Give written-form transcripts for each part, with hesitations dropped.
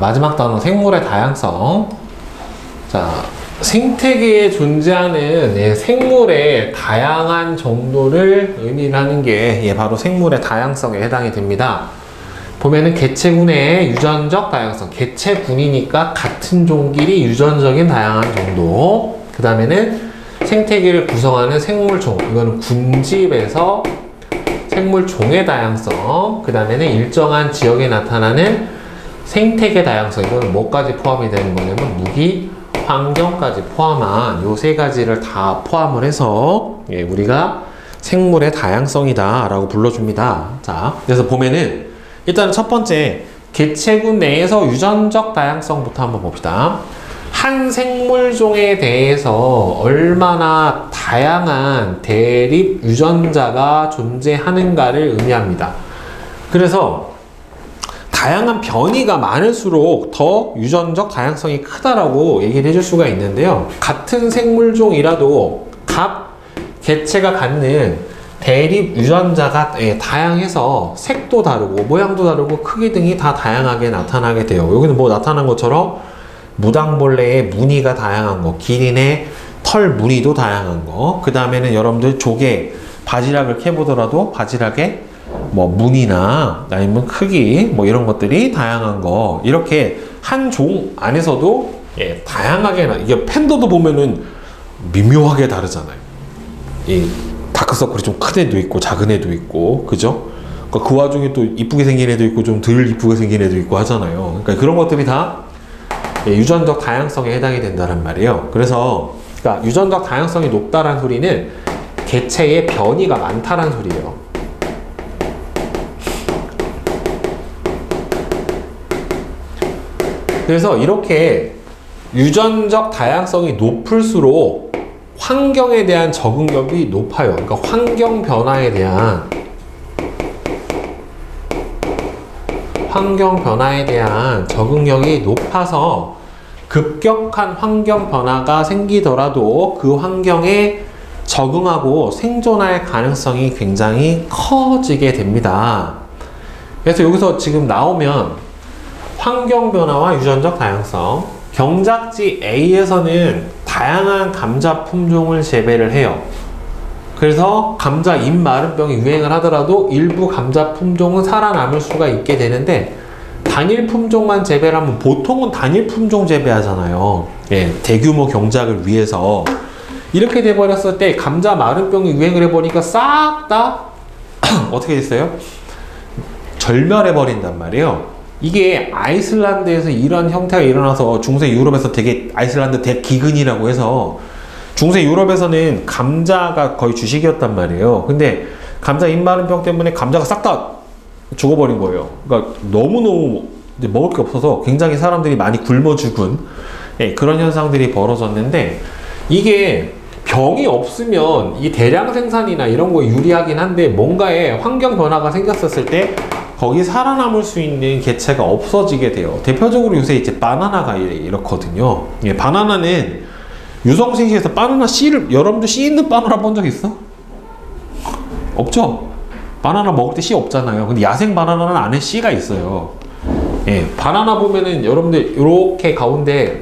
마지막 단어 생물의 다양성. 자, 생태계에 존재하는 생물의 다양한 정도를 의미를 하는 게 바로 생물의 다양성에 해당이 됩니다. 보면은 개체군의 유전적 다양성, 개체군이니까 같은 종끼리 유전적인 다양한 정도. 그 다음에는 생태계를 구성하는 생물종, 이거는 군집에서 생물종의 다양성. 그 다음에는 일정한 지역에 나타나는 생태계 다양성, 이거는 뭐까지 포함이 되는 거냐면 무기, 환경까지 포함한 요 세 가지를 다 포함을 해서 우리가 생물의 다양성이다 라고 불러줍니다. 자, 그래서 보면은 일단 첫 번째 개체군 내에서 유전적 다양성부터 한번 봅시다. 한 생물종에 대해서 얼마나 다양한 대립 유전자가 존재하는가를 의미합니다. 그래서 다양한 변이가 많을수록 더 유전적 다양성이 크다라고 얘기를 해줄 수가 있는데요. 같은 생물종이라도 각 개체가 갖는 대립 유전자가 다양해서 색도 다르고 모양도 다르고 크기 등이 다 다양하게 나타나게 돼요. 여기는 뭐 나타난 것처럼 무당벌레의 무늬가 다양한 거, 기린의 털 무늬도 다양한 거, 그 다음에는 여러분들 조개, 바지락을 캐보더라도 바지락의 뭐 무늬나 아니면 크기 뭐 이런 것들이 다양한 거, 이렇게 한 종 안에서도 다양하게 이게 팬더도 보면은 미묘하게 다르잖아요. 이 다크서클이 좀 큰 애도 있고 작은 애도 있고, 그죠? 그러니까 그 와중에 또 이쁘게 생긴 애도 있고 좀 덜 이쁘게 생긴 애도 있고 하잖아요. 그러니까 그런 것들이 다 유전적 다양성에 해당이 된다는 말이에요. 그래서 그러니까 유전적 다양성이 높다는 소리는 개체의 변이가 많다는 소리예요. 그래서 이렇게 유전적 다양성이 높을수록 환경에 대한 적응력이 높아요. 그러니까 환경 변화에 대한 적응력이 높아서 급격한 환경 변화가 생기더라도 그 환경에 적응하고 생존할 가능성이 굉장히 커지게 됩니다. 그래서 여기서 지금 나오면 환경 변화와 유전적 다양성, 경작지 A에서는 다양한 감자 품종을 재배를 해요. 그래서 감자 잎마름병이 유행을 하더라도 일부 감자 품종은 살아남을 수가 있게 되는데, 단일 품종만 재배를 하면 보통은 단일 품종 재배하잖아요. 대규모 경작을 위해서. 이렇게 돼버렸을 때 감자 마름병이 유행을 해보니까 싹 다 어떻게 됐어요? 절멸해버린단 말이에요. 이게 아이슬란드에서 이런 형태가 일어나서 중세 유럽에서 되게 아이슬란드 대기근이라고 해서 중세 유럽에서는 감자가 거의 주식이었단 말이에요. 근데 감자 잎마름병 때문에 감자가 싹 다 죽어버린 거예요. 그러니까 너무너무 이제 먹을 게 없어서 굉장히 사람들이 많이 굶어 죽은 그런 현상들이 벌어졌는데, 이게 병이 없으면 이 대량 생산이나 이런 거에 유리하긴 한데 뭔가의 환경 변화가 생겼었을 때 거기 살아남을 수 있는 개체가 없어지게 돼요. 대표적으로 요새 이제 바나나가 이렇거든요. 바나나는 유성생시에서 바나나 씨를, 여러분도 씨 있는 바나나 본 적 있어? 없죠? 바나나 먹을 때 씨 없잖아요. 근데 야생 바나나는 안에 씨가 있어요. 바나나 보면은 여러분들 이렇게 가운데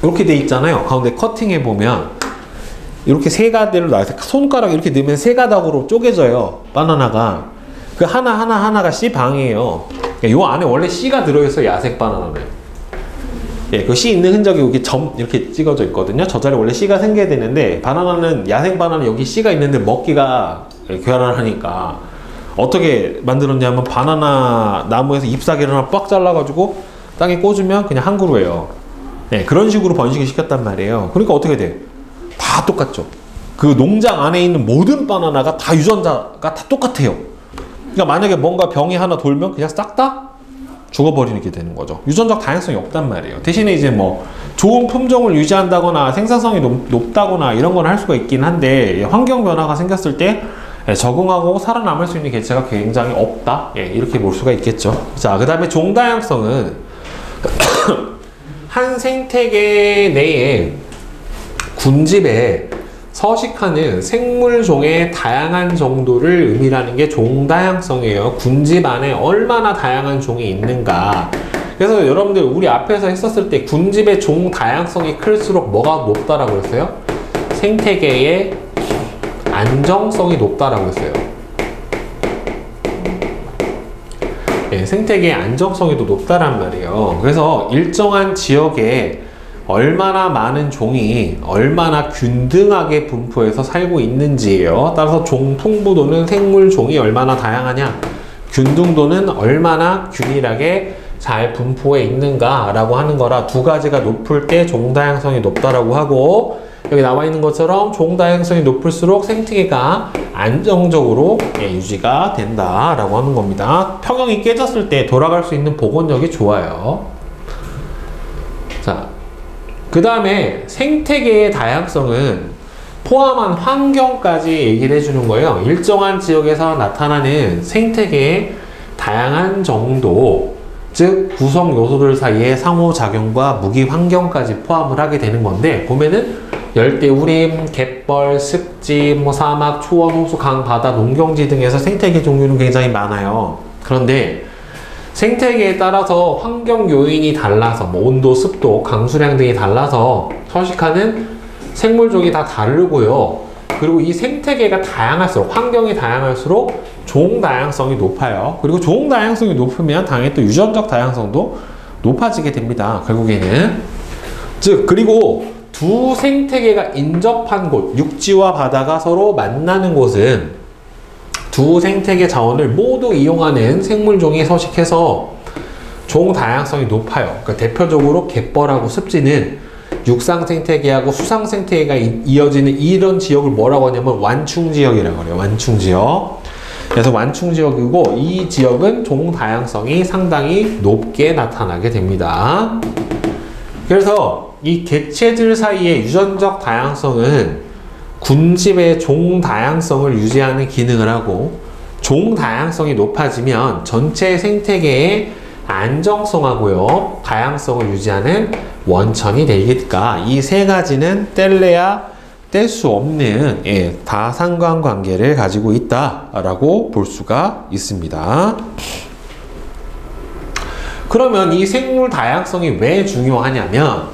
이렇게 돼 있잖아요. 가운데 커팅해 보면 이렇게 세 가닥으로 나와서 손가락 이렇게 넣으면 세 가닥으로 쪼개져요. 바나나가. 그 하나가 씨 방이에요. 요 안에 원래 씨가 들어있어요. 야생 바나나는. 그 씨 있는 흔적이 여기 점 이렇게 찍어져 있거든요. 저 자리에 원래 씨가 생겨야 되는데, 바나나는 야생 바나나는 여기 씨가 있는데 먹기가 괴란하니까 어떻게 만들었냐면 바나나 나무에서 잎사귀를 하나 빡 잘라가지고 땅에 꽂으면 그냥 한 그루예요. 그런 식으로 번식을 시켰단 말이에요. 그러니까 어떻게 돼? 다 똑같죠. 그 농장 안에 있는 모든 바나나가 다 유전자가 다 똑같아요. 그러니까 만약에 뭔가 병이 하나 돌면 그냥 싹 다 죽어버리게 되는 거죠. 유전적 다양성이 없단 말이에요. 대신에 이제 뭐 좋은 품종을 유지한다거나 생산성이 높다거나 이런 건 할 수가 있긴 한데, 환경 변화가 생겼을 때 적응하고 살아남을 수 있는 개체가 굉장히 없다. 이렇게 볼 수가 있겠죠. 자, 그 다음에 종다양성은 한 생태계 내에 군집에서 서식하는 생물종의 다양한 정도를 의미하는 게 종다양성이에요. 군집 안에 얼마나 다양한 종이 있는가. 그래서 여러분들 우리 앞에서 했었을 때 군집의 종 다양성이 클수록 뭐가 높다라고 했어요? 생태계의 안정성이 높다라고 했어요. 네, 생태계의 안정성이 더 높다란 말이에요. 그래서 일정한 지역에 얼마나 많은 종이 얼마나 균등하게 분포해서 살고 있는지예요. 따라서 종 풍부도는 생물 종이 얼마나 다양하냐, 균등도는 얼마나 균일하게 잘 분포해 있는가 라고 하는 거라, 두 가지가 높을 때 종다양성이 높다라고 하고, 여기 나와 있는 것처럼 종다양성이 높을수록 생태계가 안정적으로 유지가 된다라고 하는 겁니다. 평형이 깨졌을 때 돌아갈 수 있는 복원력이 좋아요. 자, 그 다음에 생태계의 다양성은 포함한 환경까지 얘기를 해주는 거예요. 일정한 지역에서 나타나는 생태계의 다양한 정도, 즉 구성 요소들 사이의 상호작용과 무기 환경까지 포함을 하게 되는 건데, 보면은 열대우림, 갯벌, 습지, 사막, 초원, 호수, 강, 바다, 농경지 등에서 생태계 종류는 굉장히 많아요. 그런데 생태계에 따라서 환경 요인이 달라서 온도, 습도, 강수량 등이 달라서 서식하는 생물종이 다 다르고요. 그리고 이 생태계가 다양할수록, 환경이 다양할수록 종 다양성이 높아요. 그리고 종 다양성이 높으면 당연히 또 유전적 다양성도 높아지게 됩니다. 결국에는. 즉, 그리고 두 생태계가 인접한 곳, 육지와 바다가 서로 만나는 곳은 두 생태계 자원을 모두 이용하는 생물종이 서식해서 종 다양성이 높아요. 그러니까 대표적으로 갯벌하고 습지는 육상 생태계하고 수상 생태계가 이어지는 이런 지역을 뭐라고 하냐면 완충 지역이라고 해요. 완충 지역. 그래서 완충 지역이고, 이 지역은 종 다양성이 상당히 높게 나타나게 됩니다. 그래서 이 개체들 사이의 유전적 다양성은 군집의 종 다양성을 유지하는 기능을 하고, 종 다양성이 높아지면 전체 생태계의 안정성하고요, 다양성을 유지하는 원천이 되니까 이 세 가지는 뗄래야 뗄 수 없는 다상관관계를 가지고 있다라고 볼 수가 있습니다. 그러면 이 생물 다양성이 왜 중요하냐면,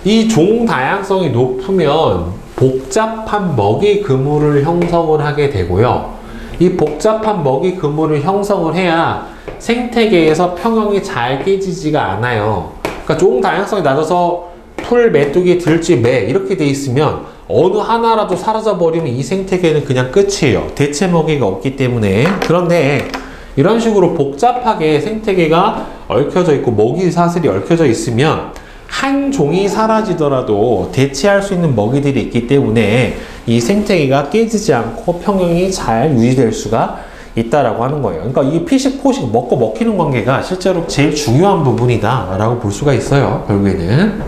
이 종 다양성이 높으면 복잡한 먹이 그물을 형성을 하게 되고요. 이 복잡한 먹이 그물을 형성을 해야 생태계에서 평형이 잘 깨지지가 않아요. 그러니까 종 다양성이 낮아서 풀, 메뚜기, 들쥐, 매 이렇게 돼 있으면 어느 하나라도 사라져 버리면 이 생태계는 그냥 끝이에요. 대체 먹이가 없기 때문에. 그런데 이런 식으로 복잡하게 생태계가 얽혀져 있고 먹이 사슬이 얽혀져 있으면 한 종이 사라지더라도 대체할 수 있는 먹이들이 있기 때문에 이 생태계가 깨지지 않고 평형이 잘 유지될 수가 있다라고 하는 거예요. 그러니까 이 피식포식 먹고 먹히는 관계가 실제로 제일 중요한 부분이다 라고 볼 수가 있어요, 결국에는.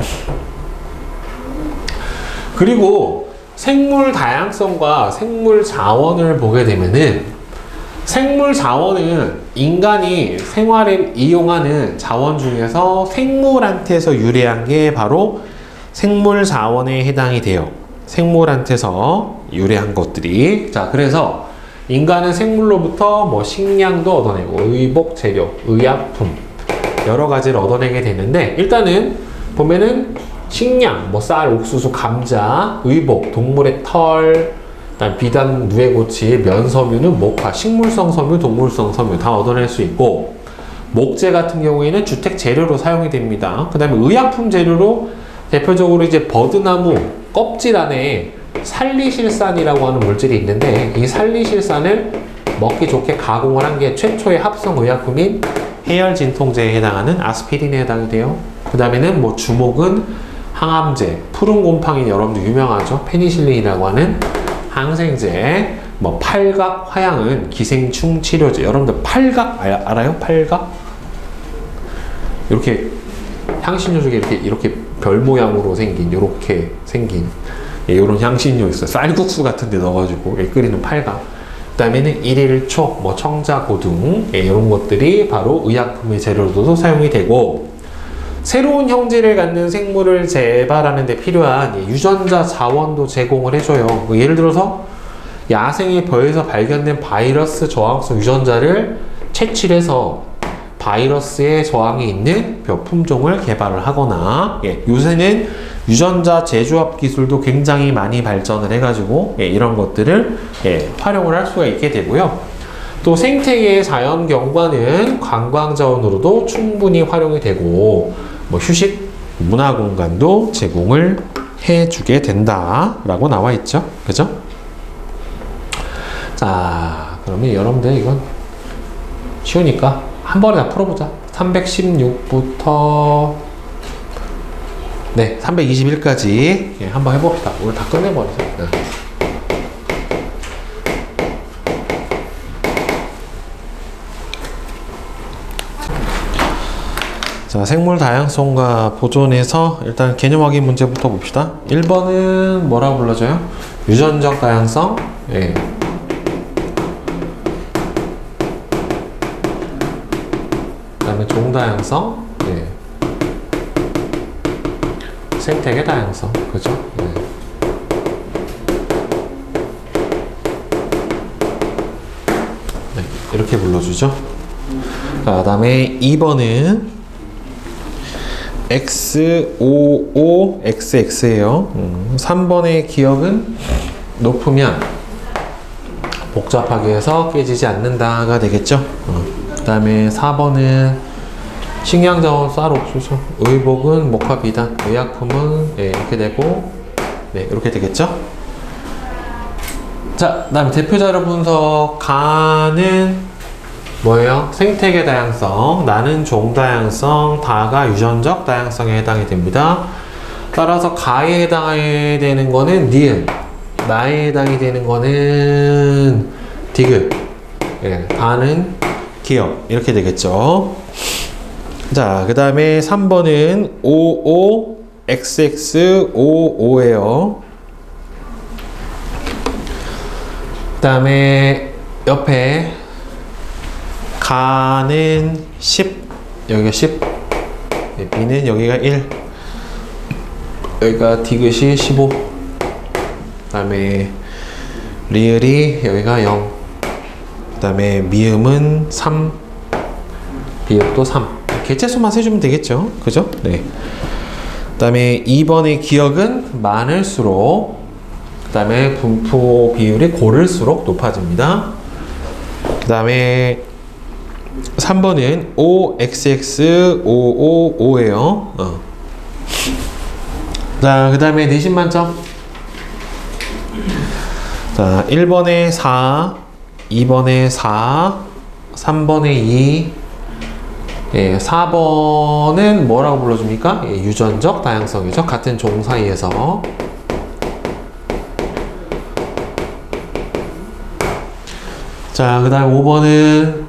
그리고 생물 다양성과 생물 자원을 보게 되면은, 생물 자원은 인간이 생활에 이용하는 자원 중에서 생물한테서 유래한 게 바로 생물 자원에 해당이 돼요. 생물한테서 유래한 것들이. 자, 그래서 인간은 생물로부터 식량도 얻어내고 의복, 재료, 의약품 여러 가지를 얻어내게 되는데, 일단은 보면은 식량, 쌀, 옥수수, 감자, 의복, 동물의 털, 그다음 비단, 누에고치, 면섬유는 목화, 식물성 섬유, 동물성 섬유 다 얻어낼 수 있고, 목재 같은 경우에는 주택 재료로 사용이 됩니다. 그 다음에 의약품 재료로 대표적으로 이제 버드나무 껍질 안에 살리실산이라고 하는 물질이 있는데, 이 살리실산을 먹기 좋게 가공을 한 게 최초의 합성 의약품인 해열 진통제에 해당하는 아스피린에 해당이 돼요. 그 다음에는 주목은 항암제, 푸른 곰팡이 여러분들 유명하죠. 페니실린이라고 하는 항생제, 팔각, 화양은 기생충 치료제. 여러분들 팔각 알아요? 팔각? 이렇게 향신료 중에 이렇게 별 모양으로 생긴, 이렇게 생긴 이런 향신료 있어요. 쌀국수 같은 데 넣어가지고 끓이는 팔각. 그 다음에는 일일초, 청자고 등 이런 것들이 바로 의약품의 재료로도 사용이 되고, 새로운 형질을 갖는 생물을 재발하는 데 필요한 유전자 자원도 제공을 해줘요. 뭐 예를 들어서 야생의 벼에서 발견된 바이러스 저항성 유전자를 채취해서 바이러스에 저항이 있는 벼 품종을 개발을 하거나, 요새는 유전자 재조합 기술도 굉장히 많이 발전을 해가지고 이런 것들을 활용을 할 수가 있게 되고요. 또 생태계의 자연 경관은 관광 자원으로도 충분히 활용이 되고, 뭐 휴식 문화 공간도 제공을 해주게 된다라고 나와 있죠. 그죠? 자, 그러면 여러분들 이건 쉬우니까 한 번에 다 풀어보자. 316부터 321까지 한번 해봅시다. 오늘 다 끝내버리자. 자, 생물 다양성과 보존에서 일단 개념 확인 문제부터 봅시다. 1번은 뭐라고 불러줘요? 유전적 다양성. 그 다음에 종 다양성. 생태계 다양성. 그죠? 이렇게 불러주죠. 그 다음에 2번은 XOOXX예요. 3번의 기억은 높으면 복잡하게 해서 깨지지 않는다가 되겠죠. 그 다음에 4번은 식량자원 쌀옥수수, 의복은 목화 비단, 의약품은 이렇게 되고 이렇게 되겠죠. 자, 그 다음에 대표자료 분석. 가는 뭐예요? 생태계 다양성, 나는 종 다양성, 다가 유전적 다양성에 해당이 됩니다. 따라서 가에 해당이 되는 거는 니은, 나에 해당이 되는 거는 디귿, 다는 기억, 이렇게 되겠죠. 자, 그 다음에 3번은 OOXXOO예요. 그 다음에 옆에 가는 10, 여기가 10, B는 여기가 1, 여기가 디귿이 15, 그 다음에 리을이 여기가 0, 그 다음에 미음은 3, 비읍도 3. 개체수만 세주면 되겠죠. 그죠? 그 다음에 2번의 기억은 많을수록, 그 다음에 분포 비율이 고를수록 높아집니다. 그 다음에 3번은 OXXOOO예요. 자, 그 다음에 내신 만점. 자, 1번에 4, 2번에 4, 3번에 2, 4번은 뭐라고 불러줍니까? 유전적 다양성이죠. 같은 종 사이에서. 자, 그 다음 5번은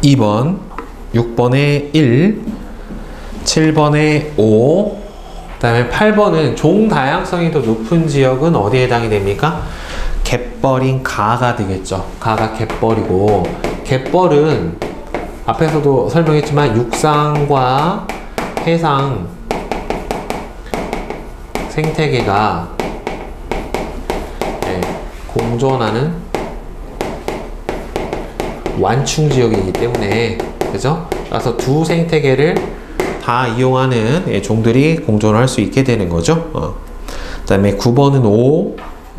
2번, 6번에 1, 7번에 5, 그 다음에 8번은 종 다양성이 더 높은 지역은 어디에 해당이 됩니까? 갯벌인 가가 되겠죠. 가가 갯벌이고, 갯벌은 앞에서도 설명했지만 육상과 해상 생태계가 공존하는 완충 지역이기 때문에, 그죠? 그래서 두 생태계를 다 이용하는 종들이 공존할 수 있게 되는 거죠. 그 다음에 9번은 5,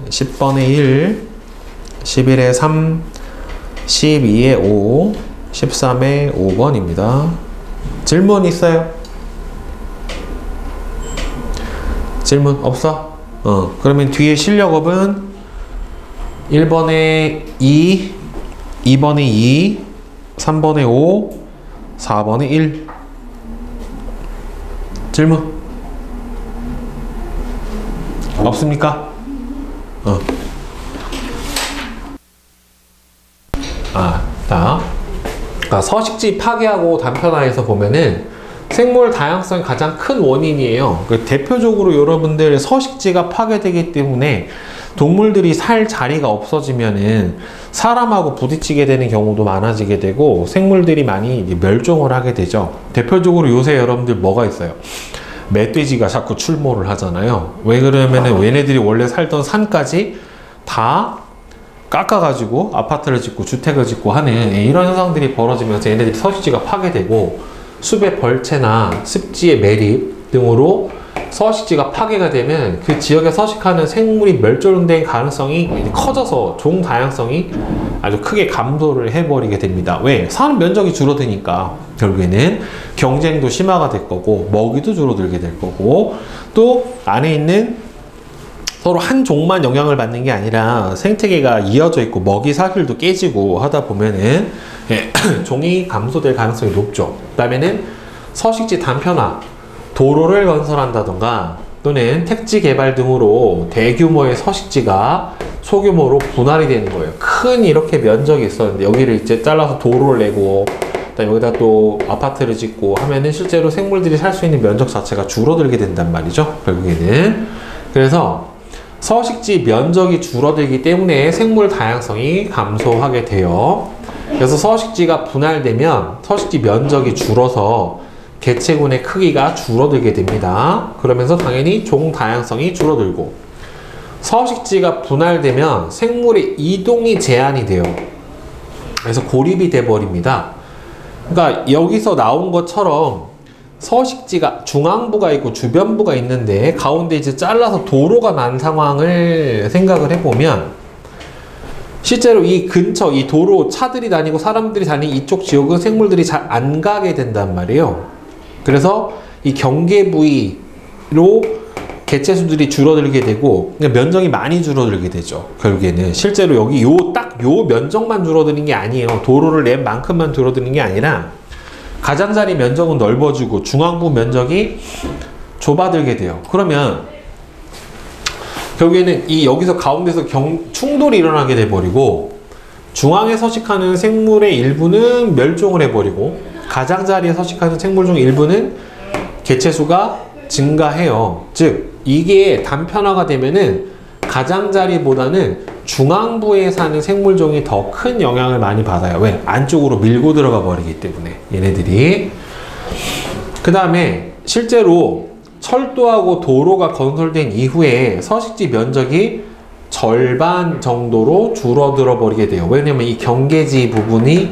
10번에 1, 11에 3, 12에 5, 13에 5번입니다. 질문 있어요? 질문 없어? 그러면 뒤에 실력업은 1번에 2, 2번에 2, 3번에 5, 4번에 1. 질문? 없습니까? 자, 그러니까 서식지 파괴하고 단편화해서 보면은 생물 다양성의 가장 큰 원인이에요. 대표적으로 여러분들 서식지가 파괴되기 때문에 동물들이 살 자리가 없어지면은 사람하고 부딪히게 되는 경우도 많아지게 되고 생물들이 많이 멸종을 하게 되죠. 대표적으로 요새 여러분들 뭐가 있어요? 멧돼지가 자꾸 출몰을 하잖아요. 왜 그러면은 얘네들이 원래 살던 산까지 다 깎아가지고 아파트를 짓고 주택을 짓고 하는 이런 현상들이 벌어지면서 얘네들이 서식지가 파괴되고 숲의 벌채나 습지의 매립 등으로 서식지가 파괴가 되면 그 지역에 서식하는 생물이 멸종될 가능성이 커져서 종 다양성이 아주 크게 감소를 해버리게 됩니다. 왜? 사는 면적이 줄어드니까 결국에는 경쟁도 심화가 될 거고 먹이도 줄어들게 될 거고 또 안에 있는 서로 한 종만 영향을 받는 게 아니라 생태계가 이어져 있고 먹이 사슬도 깨지고 하다 보면은 종이 감소될 가능성이 높죠. 그 다음에는 서식지 단편화, 도로를 건설한다던가 또는 택지 개발 등으로 대규모의 서식지가 소규모로 분할이 되는 거예요. 큰 이렇게 면적이 있었는데 여기를 이제 잘라서 도로를 내고 그다음에 여기다 또 아파트를 짓고 하면은 실제로 생물들이 살 수 있는 면적 자체가 줄어들게 된단 말이죠. 결국에는. 그래서 서식지 면적이 줄어들기 때문에 생물 다양성이 감소하게 돼요. 그래서 서식지가 분할되면 서식지 면적이 줄어서 개체군의 크기가 줄어들게 됩니다. 그러면서 당연히 종 다양성이 줄어들고 서식지가 분할되면 생물의 이동이 제한이 돼요. 그래서 고립이 돼 버립니다. 그러니까 여기서 나온 것처럼 서식지가 중앙부가 있고 주변부가 있는데 가운데 이제 잘라서 도로가 난 상황을 생각을 해보면 실제로 이 근처 이 도로 차들이 다니고 사람들이 다니는 이쪽 지역은 생물들이 잘 안 가게 된단 말이에요. 그래서 이 경계 부위로 개체수들이 줄어들게 되고 면적이 많이 줄어들게 되죠. 결국에는 실제로 여기 딱 요 면적만 줄어드는 게 아니에요. 도로를 낸 만큼만 줄어드는 게 아니라 가장자리 면적은 넓어지고 중앙부 면적이 좁아들게 돼요. 그러면 결국에는 이 여기서 가운데서 충돌이 일어나게 돼 버리고 중앙에 서식하는 생물의 일부는 멸종을 해버리고 가장자리에 서식하는 생물 중 일부는 개체수가 증가해요. 즉 이게 단편화가 되면은 가장자리보다는 중앙부에 사는 생물종이 더 큰 영향을 많이 받아요. 왜? 안쪽으로 밀고 들어가 버리기 때문에 얘네들이. 그 다음에 실제로 철도하고 도로가 건설된 이후에 서식지 면적이 절반 정도로 줄어들어 버리게 돼요. 왜냐면 이 경계지 부분이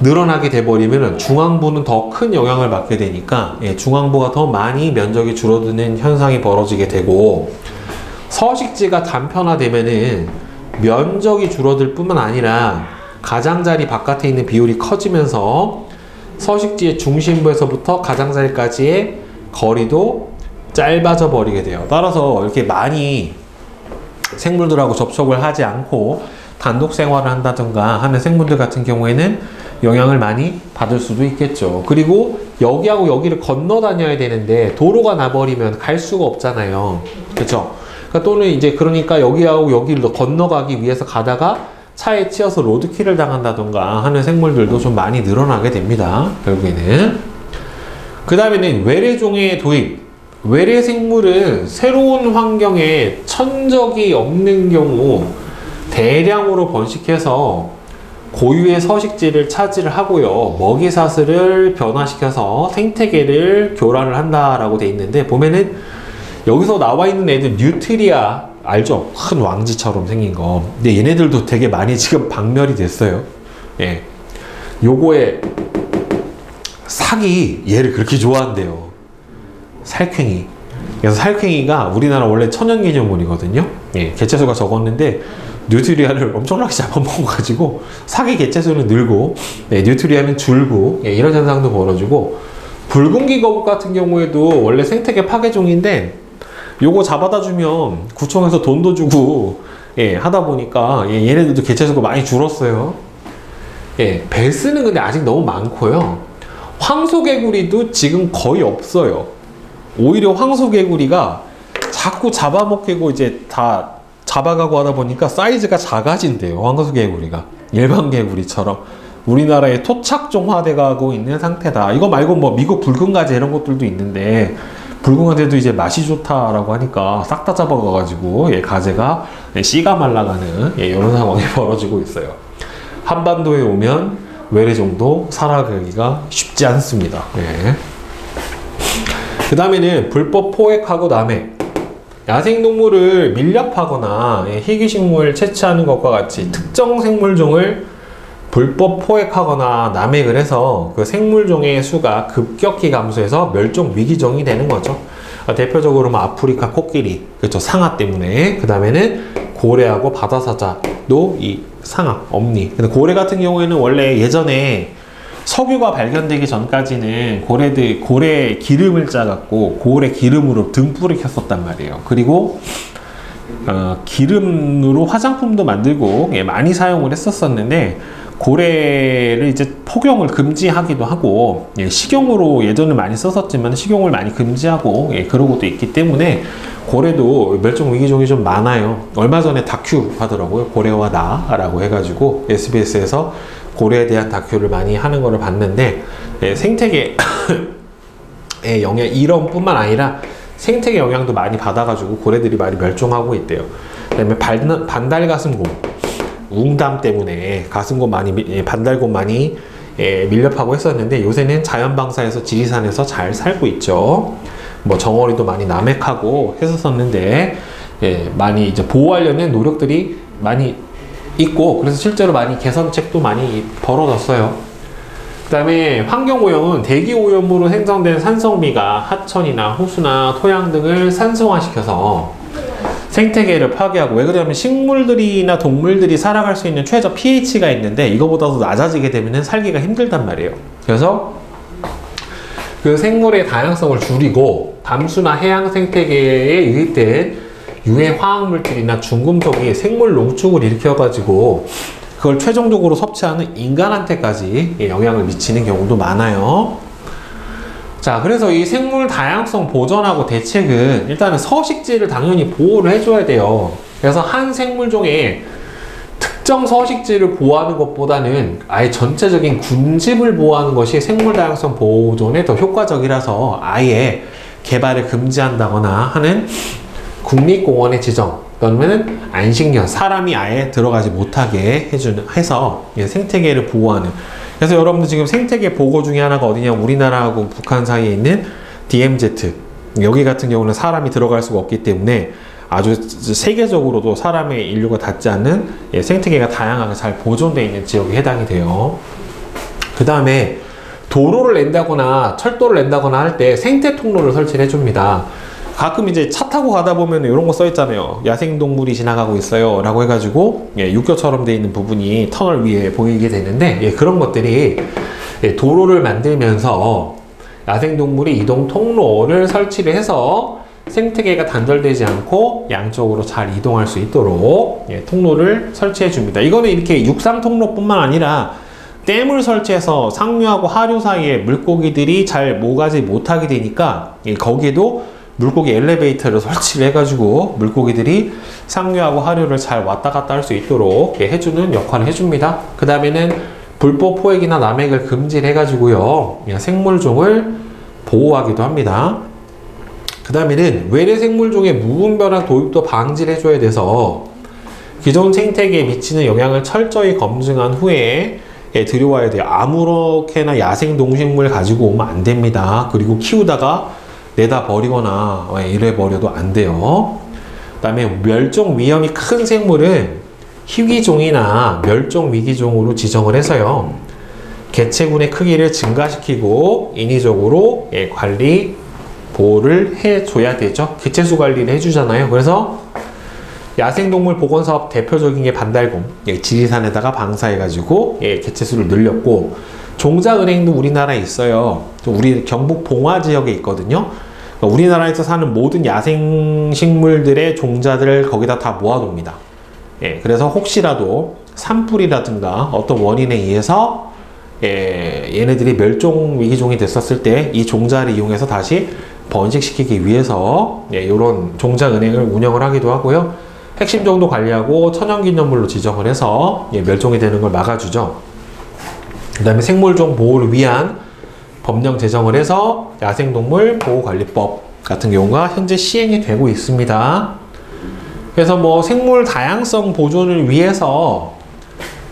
늘어나게 돼버리면 중앙부는 더 큰 영향을 받게 되니까 중앙부가 더 많이 면적이 줄어드는 현상이 벌어지게 되고 서식지가 단편화되면은 면적이 줄어들 뿐만 아니라 가장자리 바깥에 있는 비율이 커지면서 서식지의 중심부에서부터 가장자리까지의 거리도 짧아져 버리게 돼요. 따라서 이렇게 많이 생물들하고 접촉을 하지 않고 단독 생활을 한다든가 하는 생물들 같은 경우에는 영향을 많이 받을 수도 있겠죠. 그리고 여기하고 여기를 건너 다녀야 되는데 도로가 나버리면 갈 수가 없잖아요. 그렇죠? 그러니까 또는 이제 그러니까 여기하고 여기를 건너가기 위해서 가다가 차에 치여서 로드킬을 당한다든가 하는 생물들도 좀 많이 늘어나게 됩니다. 결국에는. 그 다음에는 외래종의 도입. 외래 생물은 새로운 환경에 천적이 없는 경우 대량으로 번식해서 고유의 서식지를 차지를 하고요. 먹이 사슬을 변화시켜서 생태계를 교란을 한다라고 돼 있는데 보면은 여기서 나와 있는 애들 뉴트리아 알죠? 큰 왕지처럼 생긴 거. 근데 얘네들도 되게 많이 지금 박멸이 됐어요. 예. 요거에 삭이 얘를 그렇게 좋아한대요. 살쾡이. 그래서 살쾡이가 우리나라 원래 천연기념물이거든요. 예. 개체수가 적었는데 뉴트리아를 엄청나게 잡아먹어가지고 삭의 개체수는 늘고 뉴트리아는 줄고 이런 현상도 벌어지고 붉은기 거북 같은 경우에도 원래 생태계 파괴종인데 요거 잡아다 주면 구청에서 돈도 주고 하다 보니까 얘네들도 개체수가 많이 줄었어요. 벨스는 근데 아직 너무 많고요. 황소개구리도 지금 거의 없어요. 오히려 황소개구리가 자꾸 잡아먹히고 이제 다 잡아가고 하다 보니까 사이즈가 작아진대요. 황소개구리가 일반 개구리처럼 우리나라에 토착종화돼 가고 있는 상태다. 이거 말고 뭐 미국 붉은 가재 이런 것들도 있는데 붉은 가재도 이제 맛이 좋다라고 하니까 싹 다 잡아가가지고 가재가 씨가 말라가는 이런 상황이 벌어지고 있어요. 한반도에 오면 외래종도 살아가기가 쉽지 않습니다. 그 다음에는 불법 포획하고 남획. 야생동물을 밀렵하거나 희귀식물 채취하는 것과 같이 특정 생물종을 불법 포획하거나 남획을 해서 그 생물종의 수가 급격히 감소해서 멸종 위기종이 되는 거죠. 대표적으로 뭐 아프리카 코끼리, 그렇죠, 상아 때문에. 그 다음에는 고래하고 바다사자도 이 상아, 엄니. 근데 고래 같은 경우에는 원래 예전에 석유가 발견되기 전까지는 고래 기름을 짜갖고 고래 기름으로 등불을 켰었단 말이에요. 그리고 기름으로 화장품도 만들고 많이 사용을 했었었는데, 고래를 이제 폭용을 금지하기도 하고, 식용으로 예전에 많이 썼었지만 식용을 많이 금지하고 그러고도 있기 때문에 고래도 멸종 위기종이 좀 많아요. 얼마 전에 다큐 하더라고요. 고래와 나라고 해가지고 SBS에서 고래에 대한 다큐를 많이 하는 거를 봤는데, 생태계의 영향, 이런 뿐만 아니라 생태계 영향도 많이 받아가지고 고래들이 많이 멸종하고 있대요. 그 다음에 반달가슴곰, 웅담 때문에 가슴곰 많이, 반달곰 많이 밀렵하고 했었는데, 요새는 자연방사에서 지리산에서 잘 살고 있죠. 뭐 정어리도 많이 남획하고 했었었는데, 많이 이제 보호하려는 노력들이 많이 있고, 그래서 실제로 많이 개선책도 많이 벌어졌어요. 그 다음에 환경오염은 대기오염으로 생성된 산성비가 하천이나 호수나 토양 등을 산성화시켜서 생태계를 파괴하고, 왜 그러냐면 식물들이나 동물들이 살아갈 수 있는 최저 pH가 있는데 이거보다도 낮아지게 되면 살기가 힘들단 말이에요. 그래서 그 생물의 다양성을 줄이고 담수나 해양 생태계에 유입된 유해 화학물질이나 중금속이 생물 농축을 일으켜가지고 그걸 최종적으로 섭취하는 인간한테까지 영향을 미치는 경우도 많아요. 자, 그래서 이 생물 다양성 보전하고 대책은 일단은 서식지를 당연히 보호를 해줘야 돼요. 그래서 한 생물종의 특정 서식지를 보호하는 것보다는 아예 전체적인 군집을 보호하는 것이 생물 다양성 보존에 더 효과적이라서 아예 개발을 금지한다거나 하는 국립공원의 지정, 또는 안식년, 사람이 아예 들어가지 못하게 해서 생태계를 보호하는. 그래서 여러분들 지금 생태계 보고 중에 하나가 어디냐, 우리나라하고 북한 사이에 있는 DMZ, 여기 같은 경우는 사람이 들어갈 수가 없기 때문에 아주 세계적으로도 사람의 인류가 닿지 않는 생태계가 다양하게 잘 보존되어 있는 지역에 해당이 돼요. 그 다음에 도로를 낸다거나 철도를 낸다거나 할 때 생태 통로를 설치를 해줍니다. 가끔 이제 차 타고 가다 보면 이런 거 써 있잖아요. 야생동물이 지나가고 있어요 라고 해가지고 육교처럼 되어 있는 부분이 터널 위에 보이게 되는데, 그런 것들이 도로를 만들면서 야생동물이 이동 통로를 설치를 해서 생태계가 단절되지 않고 양쪽으로 잘 이동할 수 있도록 통로를 설치해 줍니다. 이거는 이렇게 육상 통로뿐만 아니라 댐을 설치해서 상류하고 하류 사이에 물고기들이 잘 오가지 못하게 되니까 거기에도 물고기 엘리베이터를 설치를 해가지고 물고기들이 상류하고 하류를 잘 왔다 갔다 할 수 있도록 해주는 역할을 해줍니다. 그 다음에는 불법 포획이나 남획을 금지를 해가지고요, 생물종을 보호하기도 합니다. 그 다음에는 외래 생물종의 무분별한 도입도 방지를 해줘야 돼서 기존 생태계에 미치는 영향을 철저히 검증한 후에 들여와야 돼요. 아무렇게나 야생 동식물 가지고 오면 안 됩니다. 그리고 키우다가 내다 버리거나 이래 버려도 안 돼요. 그 다음에 멸종 위험이 큰 생물은 희귀종이나 멸종 위기종으로 지정을 해서요, 개체군의 크기를 증가시키고 인위적으로 관리 보호를 해줘야 되죠. 개체수 관리를 해주잖아요. 그래서 야생동물 보건사업 대표적인 게 반달곰, 지리산에다가 방사해가지고 개체수를 늘렸고, 종자은행도 우리나라에 있어요. 우리 경북 봉화 지역에 있거든요. 그러니까 우리나라에서 사는 모든 야생식물들의 종자들을 거기다 다 모아둡니다. 그래서 혹시라도 산불이라든가 어떤 원인에 의해서 얘네들이 멸종 위기종이 됐었을 때 이 종자를 이용해서 다시 번식시키기 위해서 이런 종자은행을 운영을 하기도 하고요. 핵심 정도 관리하고 천연기념물로 지정을 해서 멸종이 되는 걸 막아주죠. 그 다음에 생물종 보호를 위한 법령 제정을 해서 야생동물 보호관리법 같은 경우가 현재 시행이 되고 있습니다. 그래서 뭐 생물 다양성 보존을 위해서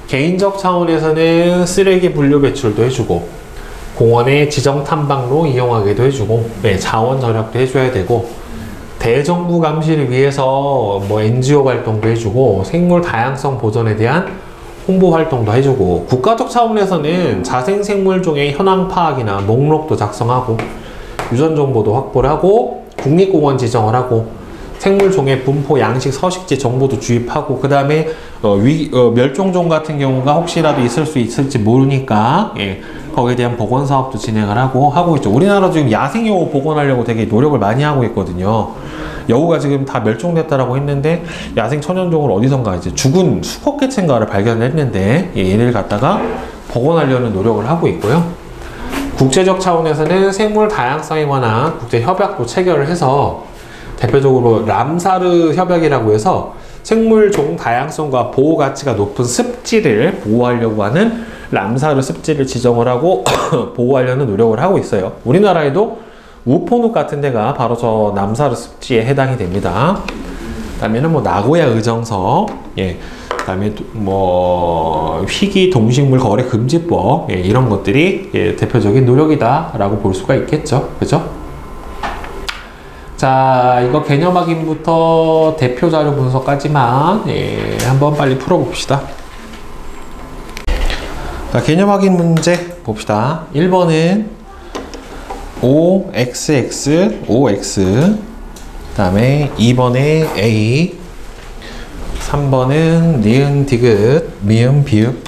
개인적 차원에서는 쓰레기 분류 배출도 해주고, 공원의 지정 탐방로 이용하게도 해주고, 네, 자원 절약도 해줘야 되고, 대정부 감시를 위해서 뭐 NGO 활동도 해주고, 생물 다양성 보존에 대한 홍보 활동도 해주고, 국가적 차원에서는 자생생물종의 현황 파악이나 목록도 작성하고, 유전 정보도 확보를 하고, 국립공원 지정을 하고, 생물종의 분포 양식 서식지 정보도 주입하고, 그 다음에 멸종종 같은 경우가 혹시라도 있을 수 있을지 모르니까, 예, 거기에 대한 복원 사업도 진행을 하고 있죠. 우리나라 지금 야생여우 복원하려고 되게 노력을 많이 하고 있거든요. 여우가 지금 다 멸종됐다라고 했는데, 야생 천연종을 어디선가 이제 죽은 수컷개체인가를 발견했는데, 예, 얘를 갖다가 복원하려는 노력을 하고 있고요. 국제적 차원에서는 생물 다양성에 관한 국제 협약도 체결을 해서, 대표적으로 람사르 협약이라고 해서 생물종 다양성과 보호 가치가 높은 습지를 보호하려고 하는 람사르 습지를 지정을 하고 보호하려는 노력을 하고 있어요. 우리나라에도 우포늪 같은 데가 바로 저 람사르 습지에 해당이 됩니다. 그다음에는 뭐 나고야 의정서, 예, 그다음에 뭐 희귀 동식물 거래 금지법, 예, 이런 것들이, 예, 대표적인 노력이다라고 볼 수가 있겠죠, 그죠? 자, 이거 개념 확인부터 대표 자료 분석까지만, 예, 한번 빨리 풀어봅시다. 자, 개념 확인 문제 봅시다. 1번은 OXX, OX, 그 다음에 2번에 A, 3번은 니은, 디귿, 미음, 비읍,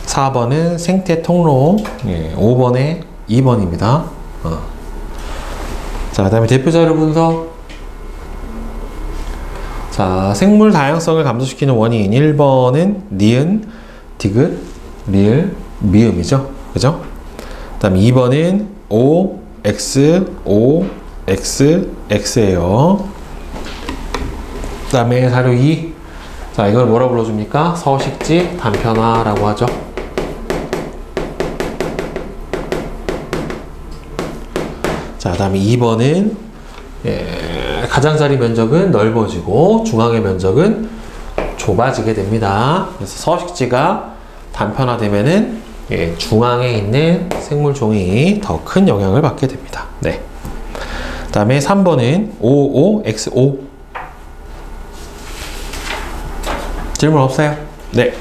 4번은 생태 통로, 예, 5번에 2번입니다. 자, 그 다음에 대표 자료 분석. 자, 생물 다양성을 감소시키는 원인 1번은 니은, 디귿, 리을, 미음이죠. 그죠? 그 다음에 2번은 O, X, O, X, X예요. 그 다음에 자료 2. 자, 이걸 뭐라 불러줍니까? 서식지 단편화라고 하죠. 자, 그 다음에 2번은, 예, 가장자리 면적은 넓어지고 중앙의 면적은 좁아지게 됩니다. 그래서 서식지가 단편화되면은, 예, 중앙에 있는 생물종이 더 큰 영향을 받게 됩니다. 네. 그 다음에 3번은 OOXO. 질문 없어요? 네.